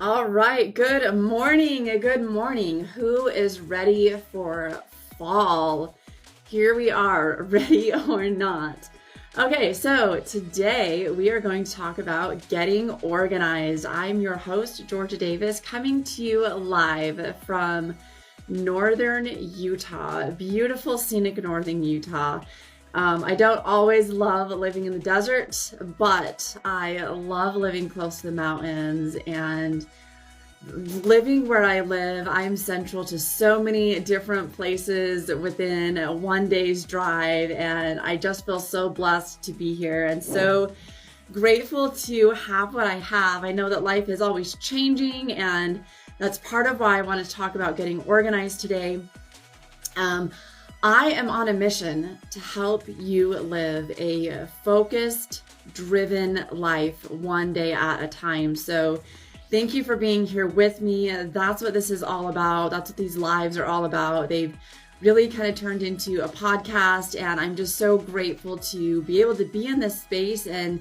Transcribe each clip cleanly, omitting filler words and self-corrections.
All right, good morning. Good morning. Who is ready for fall? Here we are, ready or not. Okay, so today we are going to talk about getting organized. I'm your host, Georgia Davis, coming to you live from northern Utah, beautiful, scenic northern Utah. I don't always love living in the desert, but I love living close to the mountains and living where I live. I'm central to so many different places within one day's drive, and I just feel so blessed to be here and so grateful to have what I have. I know that life is always changing, and that's part of why I want to talk about getting organized today. I am on a mission to help you live a focused, driven life one day at a time. So thank you for being here with me. That's what this is all about. That's what these lives are all about. They've really kind of turned into a podcast, and I'm just so grateful to be able to be in this space and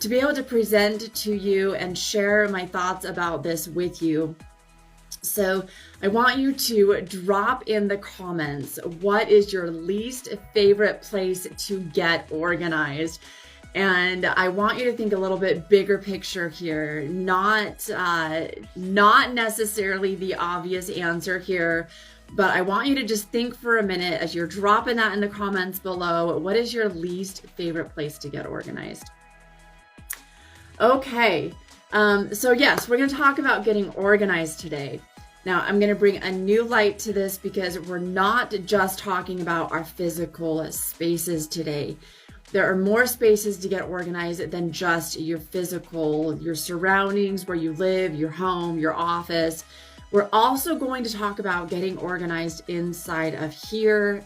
to be able to present to you and share my thoughts about this with you. So I want you to drop in the comments, what is your least favorite place to get organized? And I want you to think a little bit bigger picture here, not necessarily the obvious answer here, but I want you to just think for a minute as you're dropping that in the comments below. What is your least favorite place to get organized? Okay, so yes, we're going to talk about getting organized today. Now, I'm going to bring a new light to this because we're not just talking about our physical spaces today. There are more spaces to get organized than just your physical, your surroundings, where you live, your home, your office. We're also going to talk about getting organized inside of here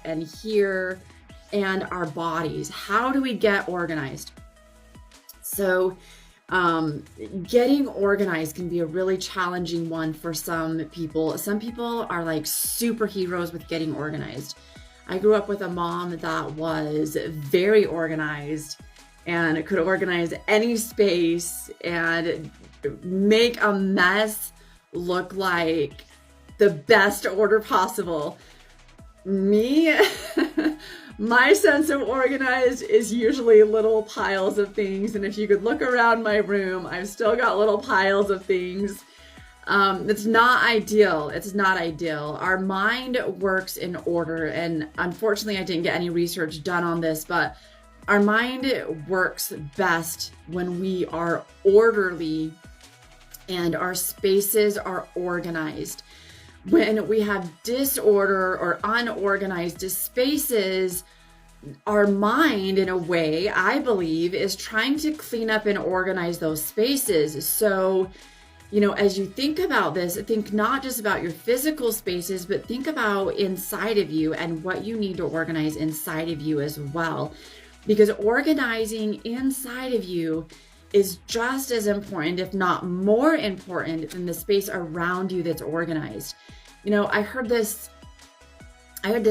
and our bodies. How do we get organized? So, getting organized can be a really challenging one for some people. Some people are like superheroes with getting organized. I grew up with a mom that was very organized and could organize any space and make a mess look like the best order possible. Me, my sense of organized is usually little piles of things. And if you could look around my room, I've still got little piles of things. It's not ideal. It's not ideal. Our mind works in order. And unfortunately, I didn't get any research done on this, but our mind works best when we are orderly and our spaces are organized. When we have disorder or unorganized spaces, our mind, in a way, I believe, is trying to clean up and organize those spaces. So, as you think about this, think not just about your physical spaces, but think about inside of you and what you need to organize inside of you as well. Because organizing inside of you is just as important, if not more important, than the space around you that's organized. I heard this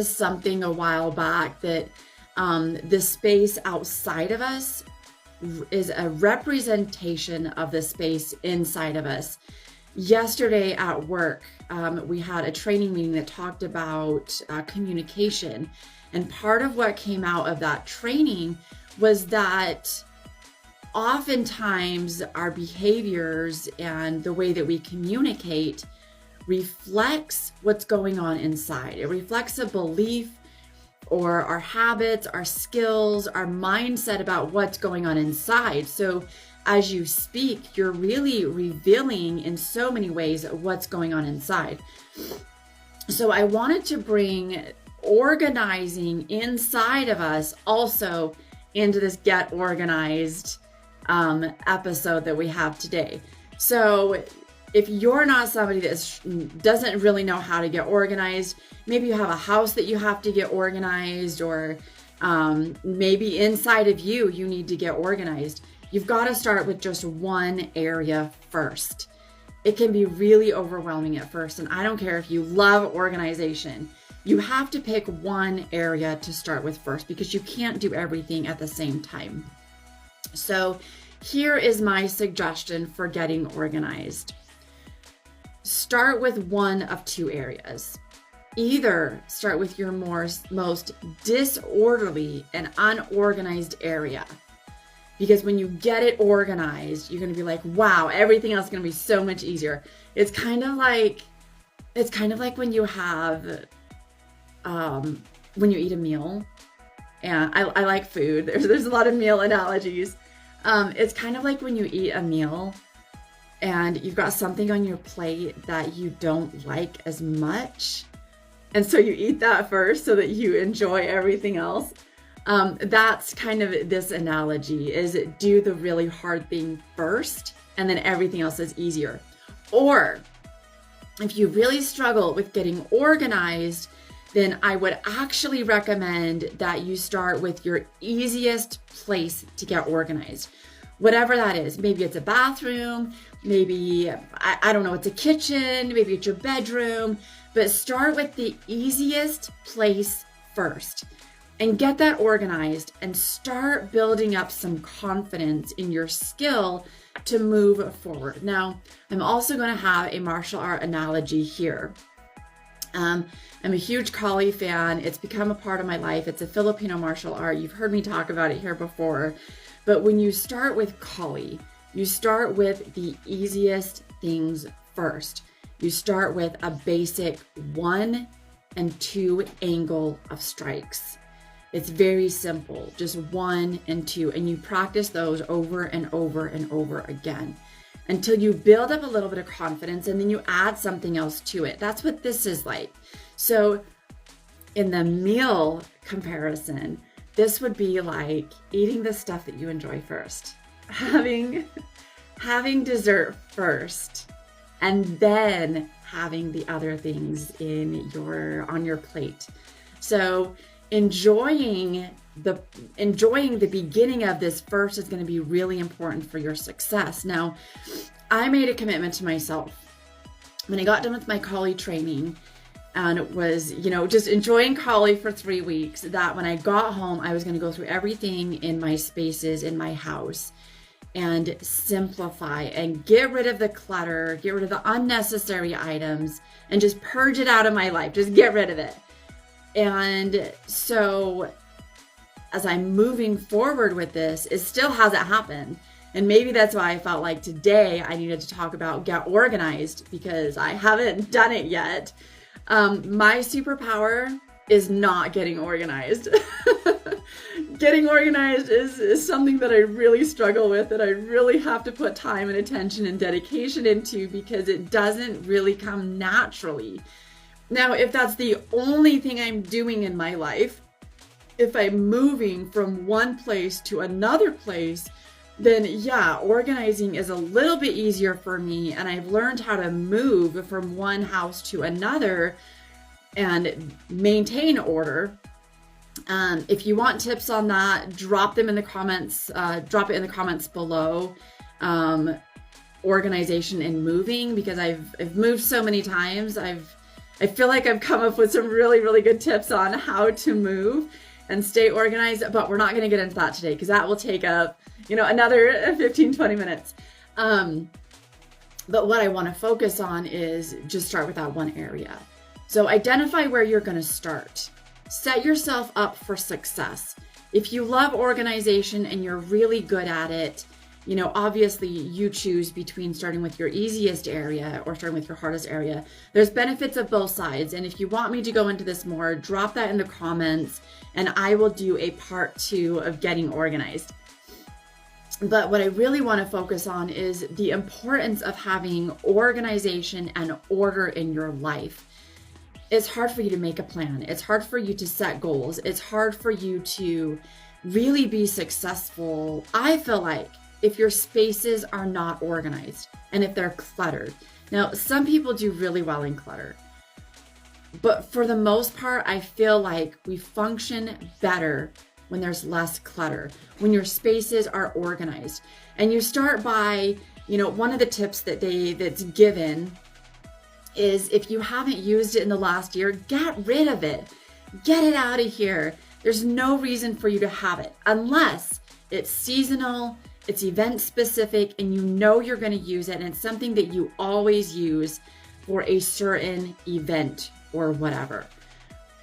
something a while back that the space outside of us is a representation of the space inside of us. Yesterday at work, we had a training meeting that talked about communication. And part of what came out of that training was that oftentimes our behaviors and the way that we communicate reflects what's going on inside. It reflects a belief or our habits, our skills, our mindset about what's going on inside. So as you speak, you're really revealing in so many ways what's going on inside. So I wanted to bring organizing inside of us also into this Get Organized episode that we have today. So if you're not somebody that doesn't really know how to get organized, maybe you have a house that you have to get organized, or maybe inside of you need to get organized. You've got to start with just one area first. It can be really overwhelming at first, and I don't care if you love organization. You have to pick one area to start with first because you can't do everything at the same time. So here is my suggestion for getting organized. start with one of two areas. Either start with your most disorderly and unorganized area, because when you get it organized, you're going to be like, wow, everything else is going to be so much easier. It's kind of like when you have when you eat a meal. And I like food. There's a lot of meal analogies. It's kind of like when you eat a meal and you've got something on your plate that you don't like as much. And so you eat that first so that you enjoy everything else. That's kind of this analogy, is do the really hard thing first and then everything else is easier. Or if you really struggle with getting organized, then I would actually recommend that you start with your easiest place to get organized. Whatever that is. Maybe it's a bathroom, maybe, I don't know, it's a kitchen, maybe it's your bedroom, but start with the easiest place first and get that organized and start building up some confidence in your skill to move forward. Now, I'm also going to have a martial art analogy here. I'm a huge Kali fan. It's become a part of my life. It's a Filipino martial art. You've heard me talk about it here before. But when you start with Kali, you start with the easiest things first. You start with a basic 1 and 2 angle of strikes. It's very simple, just 1 and 2. And you practice those over and over and over again until you build up a little bit of confidence, and then you add something else to it. That's what this is like. So in the meal comparison, this would be like eating the stuff that you enjoy first, having dessert first, and then having the other things on your plate. So enjoying the beginning of this first is going to be really important for your success. Now, I made a commitment to myself when I got done with my Kali training and it was, just enjoying Kali for 3 weeks, that when I got home, I was going to go through everything in my spaces in my house and simplify and get rid of the clutter, get rid of the unnecessary items, and just purge it out of my life. Just get rid of it. And so as I'm moving forward with this, it still hasn't happened. And maybe that's why I felt like today I needed to talk about get organized, because I haven't done it yet. My superpower is not getting organized. Getting organized is something that I really struggle with, that I really have to put time and attention and dedication into, because it doesn't really come naturally. Now, if that's the only thing I'm doing in my life, if I'm moving from one place to another place, then yeah, organizing is a little bit easier for me, and I've learned how to move from one house to another and maintain order. If you want tips on that, drop them in the comments. Drop it in the comments below. Organization and moving, because I've moved so many times. I feel like I've come up with some really, really good tips on how to move and stay organized, but we're not going to get into that today, because that will take up, another 15-20 minutes. But what I want to focus on is just start with that one area. So identify where you're going to start. Set yourself up for success. If you love organization and you're really good at it, obviously you choose between starting with your easiest area or starting with your hardest area. There's benefits of both sides. And if you want me to go into this more, drop that in the comments and I will do a part 2 of getting organized. But what I really want to focus on is the importance of having organization and order in your life. It's hard for you to make a plan. It's hard for you to set goals. It's hard for you to really be successful, I feel like, if your spaces are not organized and if they're cluttered. Now, some people do really well in clutter, but for the most part, I feel like we function better when there's less clutter, when your spaces are organized. And you start by, one of the tips that's given is, if you haven't used it in the last year, get rid of it. Get it out of here. There's no reason for you to have it unless it's seasonal, it's event specific, and you're going to use it, and it's something that you always use. for a certain event or whatever.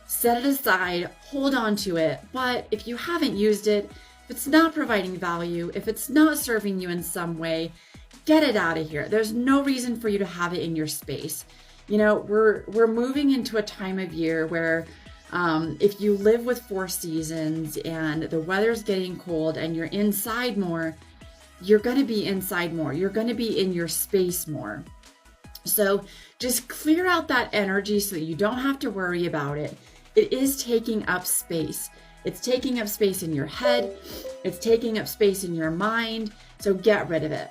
Set it aside, hold on to it, but if you haven't used it, if it's not providing value, if it's not serving you in some way, get it out of here. There's no reason for you to have it in your space. You know, we're moving into a time of year where if you live with 4 seasons and the weather's getting cold and you're inside more, you're going to be inside more. You're going to be in your space more. So just clear out that energy so that you don't have to worry about it. It is taking up space. It's taking up space in your head. It's taking up space in your mind. So get rid of it.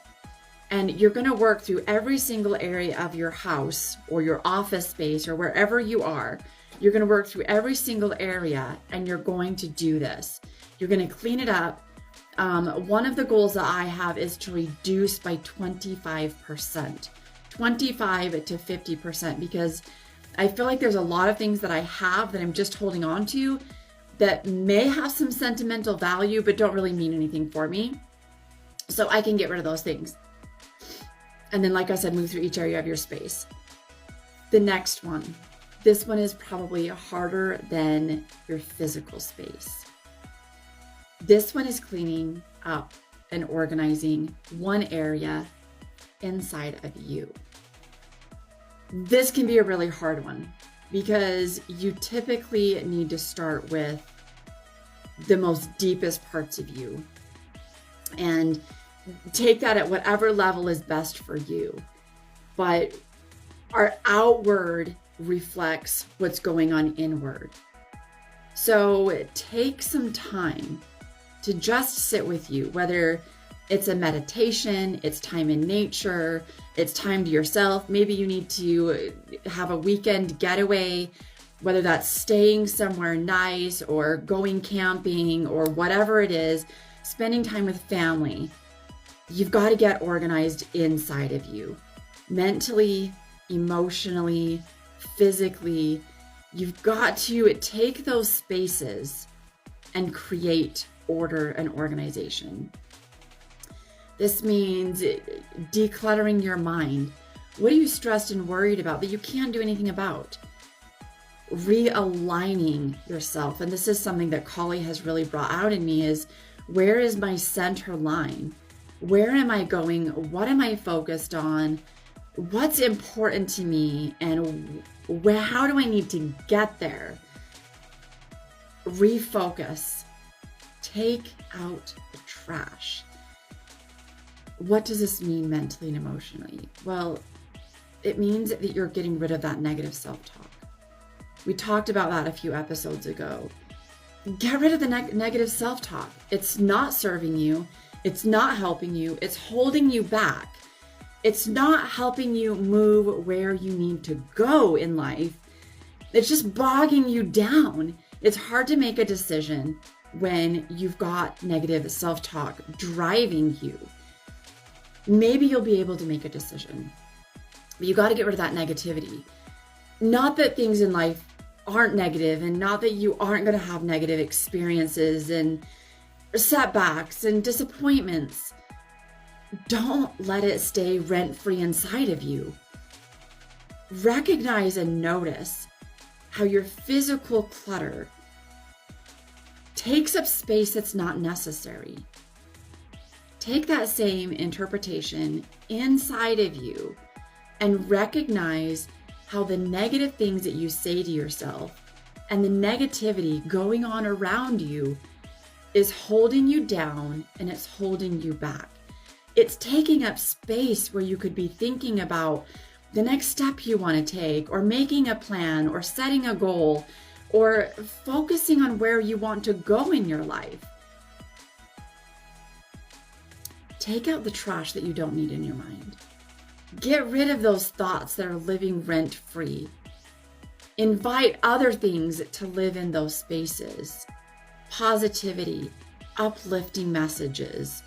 And you're going to work through every single area of your house or your office space or wherever you are. You're going to work through every single area and you're going to do this. You're going to clean it up. One of the goals that I have is to reduce by 25%, 25 to 50%, because I feel like there's a lot of things that I have that I'm just holding on to that may have some sentimental value, but don't really mean anything for me. So I can get rid of those things. And then, like I said, move through each area of your space. The next one. This one is probably harder than your physical space. This one is cleaning up and organizing one area inside of you. This can be a really hard one because you typically need to start with the most deepest parts of you and take that at whatever level is best for you. But our outward reflects what's going on inward. So take some time to just sit with you, whether it's a meditation, it's time in nature, it's time to yourself. Maybe you need to have a weekend getaway, whether that's staying somewhere nice or going camping or whatever it is, spending time with family. You've got to get organized inside of you, mentally, emotionally, physically. You've got to take those spaces and create order and organization. This means decluttering your mind. What are you stressed and worried about that you can't do anything about? Realigning yourself. And this is something that Kali has really brought out in me is, where is my center line? Where am I going? What am I focused on? What's important to me? And how do I need to get there? Refocus. Take out the trash. What does this mean mentally and emotionally? Well, it means that you're getting rid of that negative self-talk. We talked about that a few episodes ago. Get rid of the negative self-talk. It's not serving you. It's not helping you. It's holding you back. It's not helping you move where you need to go in life. It's just bogging you down. It's hard to make a decision when you've got negative self-talk driving you. Maybe you'll be able to make a decision, but you got to get rid of that negativity. Not that things in life aren't negative, and not that you aren't going to have negative experiences and setbacks and disappointments. Don't let it stay rent-free inside of you. Recognize and notice how your physical clutter takes up space that's not necessary. Take that same interpretation inside of you and recognize how the negative things that you say to yourself and the negativity going on around you is holding you down and it's holding you back. It's taking up space where you could be thinking about the next step you want to take, or making a plan, or setting a goal, or focusing on where you want to go in your life. Take out the trash that you don't need in your mind. Get rid of those thoughts that are living rent-free. Invite other things to live in those spaces. Positivity, uplifting messages,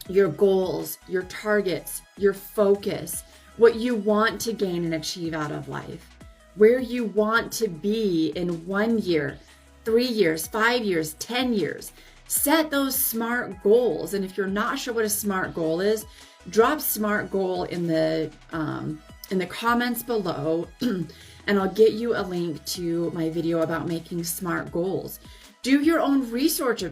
your goals, your targets, your focus, what you want to gain and achieve out of life, where you want to be in 1 year, 3 years, 5 years, 10 years. Set those SMART goals. And if you're not sure what a SMART goal is, drop SMART goal in the in the comments below, and I'll get you a link to my video about making SMART goals. Do your own research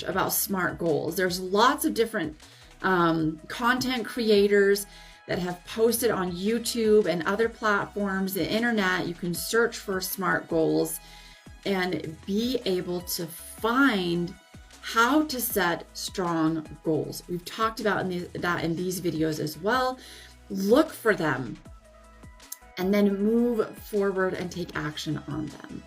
about SMART goals. There's lots of different content creators that have posted on YouTube and other platforms, the internet. You can search for SMART goals and be able to find how to set strong goals. We've talked about that in these videos as well. Look for them and then move forward and take action on them.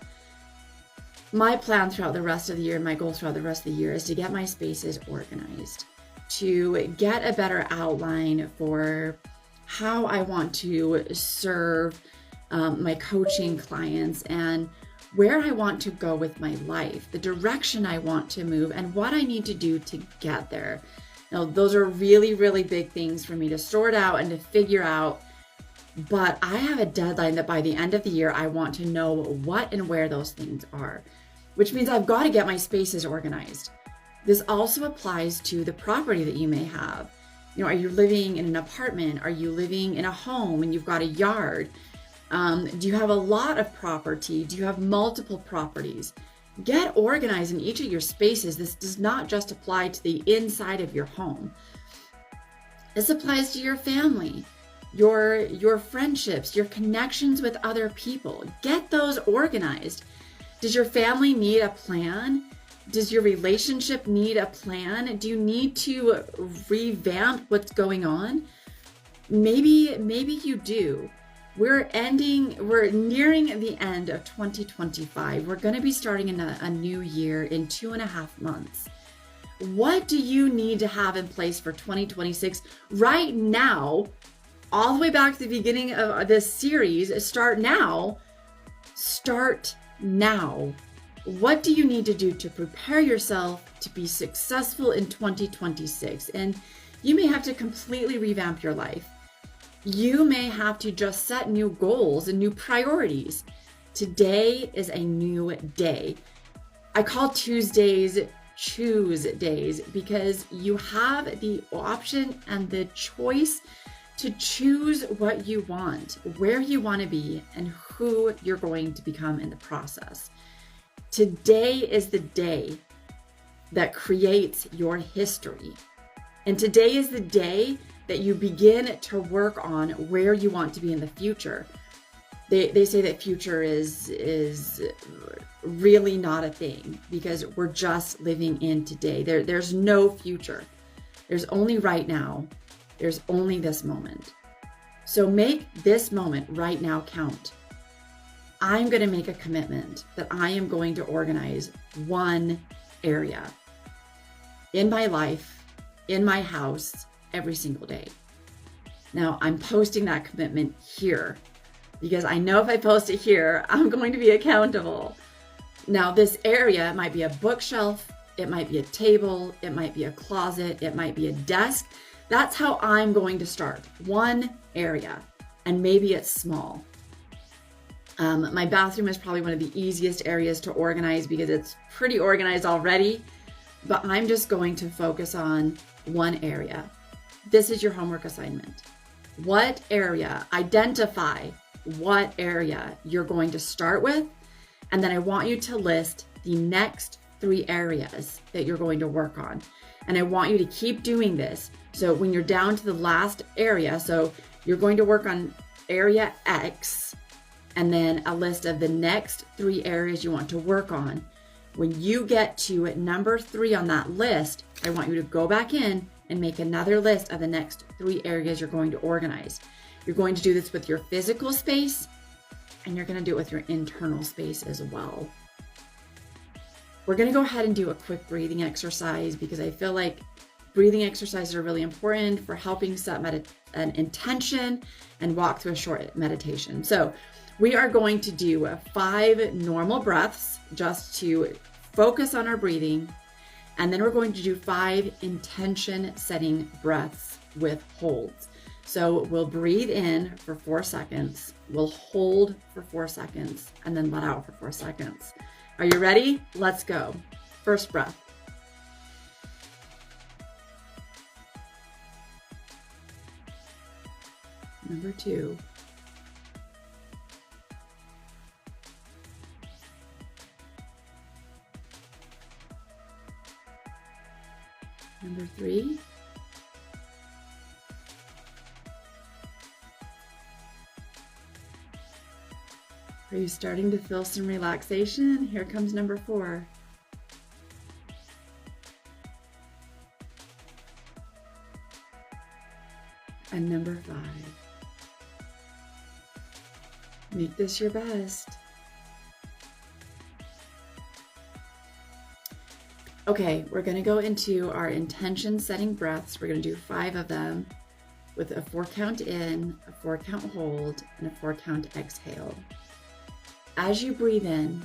My plan throughout the rest of the year, my goal throughout the rest of the year is to get my spaces organized, to get a better outline for how I want to serve my coaching clients and where I want to go with my life, the direction I want to move, and what I need to do to get there. Now, those are really, really big things for me to sort out and to figure out, but I have a deadline that by the end of the year, I want to know what and where those things are, which means I've got to get my spaces organized. This also applies to the property that you may have. You know, are you living in an apartment? Are you living in a home and you've got a yard? Do you have a lot of property? Do you have multiple properties? Get organized in each of your spaces. This does not just apply to the inside of your home. This applies to your family, your friendships, your connections with other people. Get those organized. Does your family need a plan? Does your relationship need a plan? Do you need to revamp what's going on? Maybe you do. We're nearing the end of 2025. We're going to be starting in a new year in 2.5 months. What do you need to have in place for 2026 right now, all the way back to the beginning of this series? Start now. What do you need to do to prepare yourself to be successful in 2026? And you may have to completely revamp your life. You may have to just set new goals and new priorities. Today is a new day. I call Tuesdays choose days because you have the option and the choice to choose what you want, where you want to be, and who you're going to become in the process. Today is the day that creates your history. And today is the day that you begin to work on where you want to be in the future. They say that future is really not a thing because we're just living in today. There's no future. There's only right now. There's only this moment. So make this moment right now count. I'm going to make a commitment that I am going to organize one area in my life, in my house, every single day. Now, I'm posting that commitment here because I know if I post it here, I'm going to be accountable. Now, this area might be a bookshelf, it might be a table, it might be a closet, it might be a desk. That's how I'm going to start. One area, and maybe it's small. My bathroom is probably one of the easiest areas to organize because it's pretty organized already, but I'm just going to focus on one area. This is your homework assignment. What area, identify what area you're going to start with, and then I want you to list the next 3 areas that you're going to work on. And I want you to keep doing this. So when you're down to the last area, so you're going to work on area X, and then a list of the next 3 areas you want to work on. When you get to number 3 on that list, I want you to go back in and make another list of the next 3 areas you're going to organize. You're going to do this with your physical space, and you're going to do it with your internal space as well. We're going to go ahead and do a quick breathing exercise because I feel like breathing exercises are really important for helping set an intention and walk through a short meditation. So we are going to do 5 normal breaths just to focus on our breathing. And then we're going to do 5 intention setting breaths with holds. So we'll breathe in for 4 seconds, we'll hold for 4 seconds, and then let out for 4 seconds. Are you ready? Let's go. First breath. Number 2. Number 3. Are you starting to feel some relaxation? Here comes number 4. And number 5. Make this your best. Okay, we're going to go into our intention setting breaths. We're going to do 5 of them with a 4 count in, a 4 count hold, and a 4 count exhale. As you breathe in,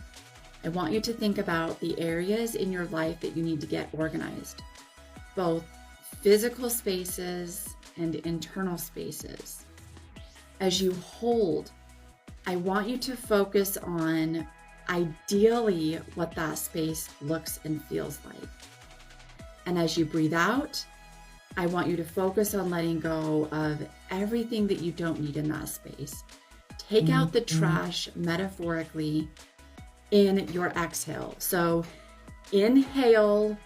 I want you to think about the areas in your life that you need to get organized, both physical spaces and internal spaces. As you hold, I want you to focus on ideally what that space looks and feels like. And as you breathe out, I want you to focus on letting go of everything that you don't need in that space. Take out the trash metaphorically in your exhale. So inhale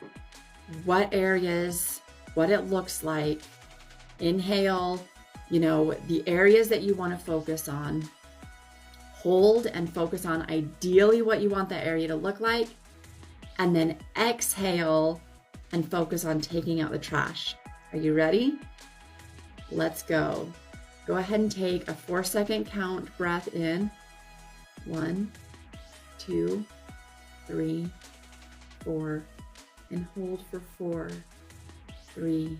what areas, what it looks like. Inhale, the areas that you want to focus on. Hold and focus on ideally what you want that area to look like. And then exhale and focus on taking out the trash. Are you ready? Let's go. Go ahead and take a 4-second count breath in. 1, 2, 3, 4. And hold for 4, 3,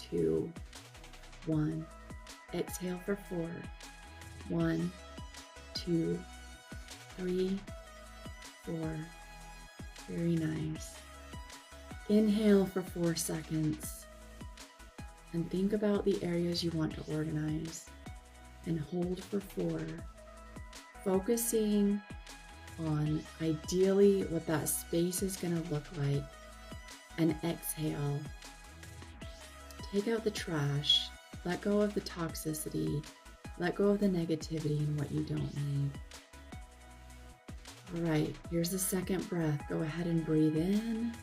2, 1. Exhale for 4. 1, 2, 3, 4. Very nice. Inhale for 4 seconds. And think about the areas you want to organize. And hold for 4. Focusing on ideally what that space is going to look like. And exhale. Take out the trash. Let go of the toxicity. Let go of the negativity and what you don't need. All right, here's the second breath. Go ahead and breathe in.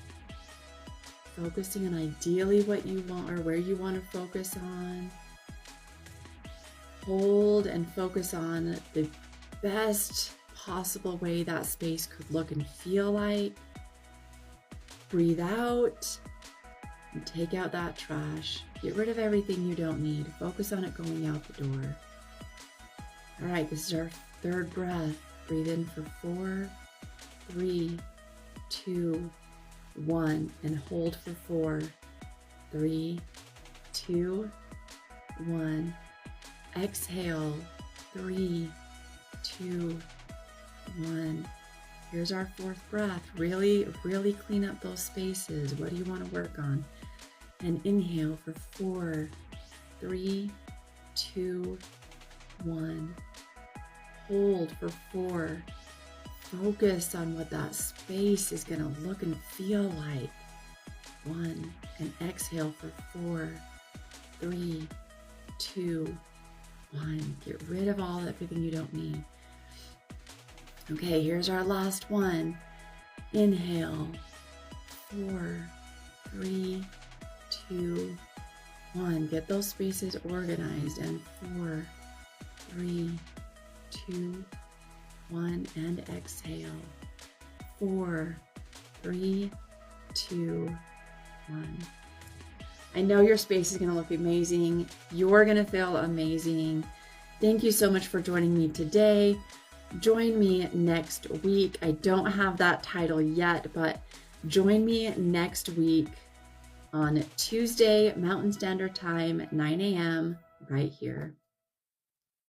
Focusing on ideally what you want or where you want to focus on. Hold and focus on the best possible way that space could look and feel like. Breathe out and take out that trash. Get rid of everything you don't need. Focus on it going out the door. All right, this is our third breath. Breathe in for 4, 3, 2, 1, and hold for 4, 3, 2, 1. Exhale, 3, 2, 1. Here's our fourth breath. Really clean up those spaces. What do you want to work on? And inhale for 4, 3, 2, 1. Hold for 4. Focus on what that space is going to look and feel like. 1. And exhale for 4, 3, 2, 1. Get rid of everything you don't need. Okay, here's our last one. Inhale. 4, 3, 2, 1. Get those spaces organized. And 4, 3, 2, 1. And exhale. 4, 3, 2, 1. I know your space is going to look amazing. You're going to feel amazing. Thank you so much for joining me today. Join me next week. I don't have that title yet, but join me next week on Tuesday, Mountain Standard Time, 9 a.m. right here.